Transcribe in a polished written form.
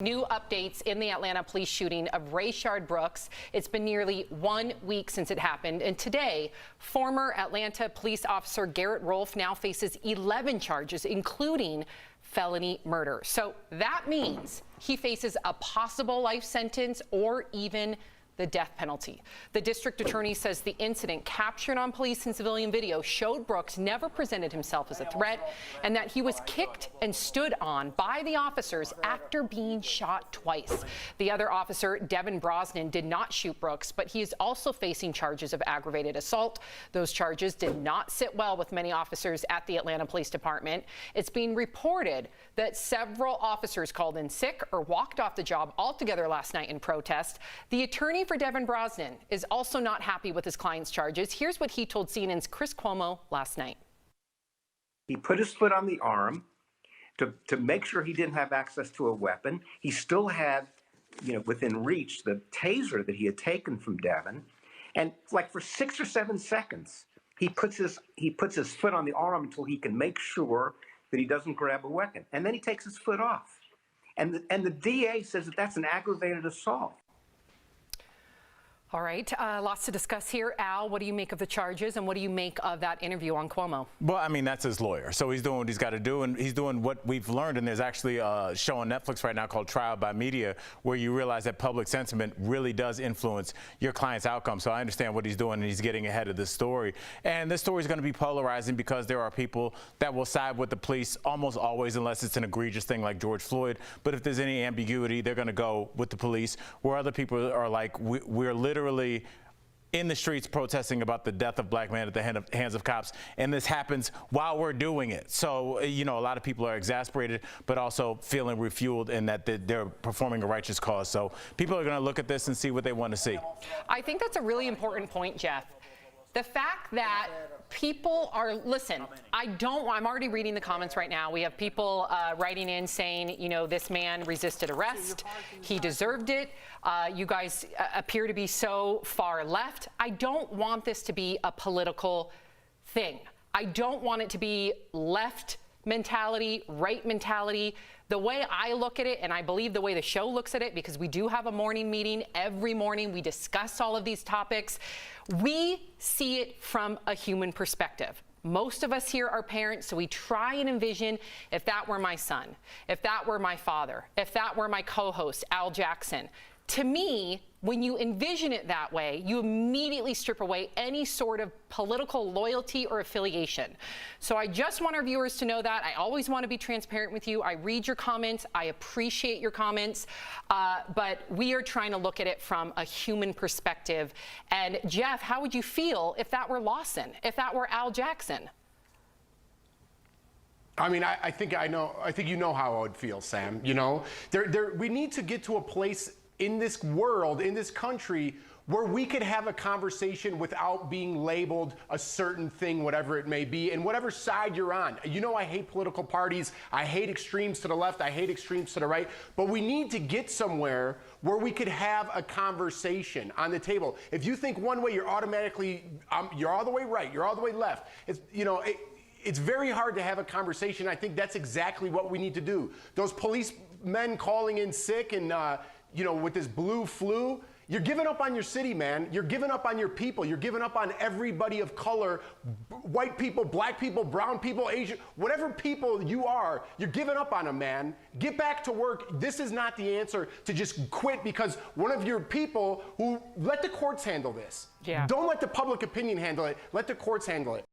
New updates in the Atlanta police shooting of Rayshard Brooks. It's been nearly 1 week since it happened, and today, former Atlanta police officer Garrett Rolfe now faces 11 charges, including felony murder. So that means he faces a possible life sentence or even the death penalty. The district attorney says the incident captured on police and civilian video showed Brooks never presented himself as a threat and that he was kicked and stood on by the officers after being shot twice. The other officer, Devin, Brosnan, did not shoot Brooks, but he is also facing charges of aggravated assault. Those charges did not sit well with many officers at the Atlanta Police Department. It's being reported that several officers called in sick or walked off the job altogether last night in protest. The attorney for Devin, Brosnan, is also not happy with his client's charges. Here's what he told CNN's Chris Cuomo last night. He put his foot on the arm to make sure he didn't have access to a weapon. He still had, within reach, the taser that he had taken from Devin. And like for 6 or 7 seconds, he puts his foot on the arm until he can make sure that he doesn't grab a weapon. And then he takes his foot off. And the DA says that that's an aggravated assault. All right, lots to discuss here. Al, what do you make of the charges and what do you make of that interview on Cuomo? Well, I mean, that's his lawyer. So he's doing what he's got to do, and he's doing what we've learned. And there's actually a show on Netflix right now called Trial by Media where you realize that public sentiment really does influence your client's outcome. So I understand what he's doing, and he's getting ahead of this story. And this story is going to be polarizing because there are people that will side with the police almost always unless it's an egregious thing like George Floyd. But if there's any ambiguity, they're going to go with the police, where other people are like, we're literally in the streets protesting about the death of black men at the hands of cops, and this happens while we're doing it. So, a lot of people are exasperated, but also feeling refueled in that they're performing a righteous cause. So people are going to look at this and see what they want to see. I think that's a really important point, Jeff. The fact that people are, listen, I'm already reading the comments right now. We have people writing in saying, this man resisted arrest. He deserved it. You guys appear to be so far left. I don't want this to be a political thing. I don't want it to be left mentality, right mentality. The way I look at it, and I believe the way the show looks at it, because we do have a morning meeting every morning, we discuss all of these topics. We see it from a human perspective. Most of us here are parents, so we try and envision if that were my son, if that were my father, if that were my co-host, Al Jackson. To me, when you envision it that way, you immediately strip away any sort of political loyalty or affiliation. So I just want our viewers to know that. I always want to be transparent with you. I read your comments. I appreciate your comments. But we are trying to look at it from a human perspective. And Jeff, how would you feel if that were Lawson, if that were Al Jackson? I mean, I think you know how I would feel, Sam. We need to get to a place in this world, in this country, where we could have a conversation without being labeled a certain thing, whatever it may be, and whatever side you're on. I hate political parties. I hate extremes to the left. I hate extremes to the right. But we need to get somewhere where we could have a conversation on the table. If you think one way, you're automatically, you're all the way right, you're all the way left. It's very hard to have a conversation. I think that's exactly what we need to do. Those policemen calling in sick and, with this blue flu, you're giving up on your city, man. You're giving up on your people. You're giving up on everybody of color, white people, black people, brown people, Asian, whatever people you are, you're giving up on them, man. Get back to work. This is not the answer to just quit because one of your people let the courts handle this. Yeah. Don't let the public opinion handle it. Let the courts handle it.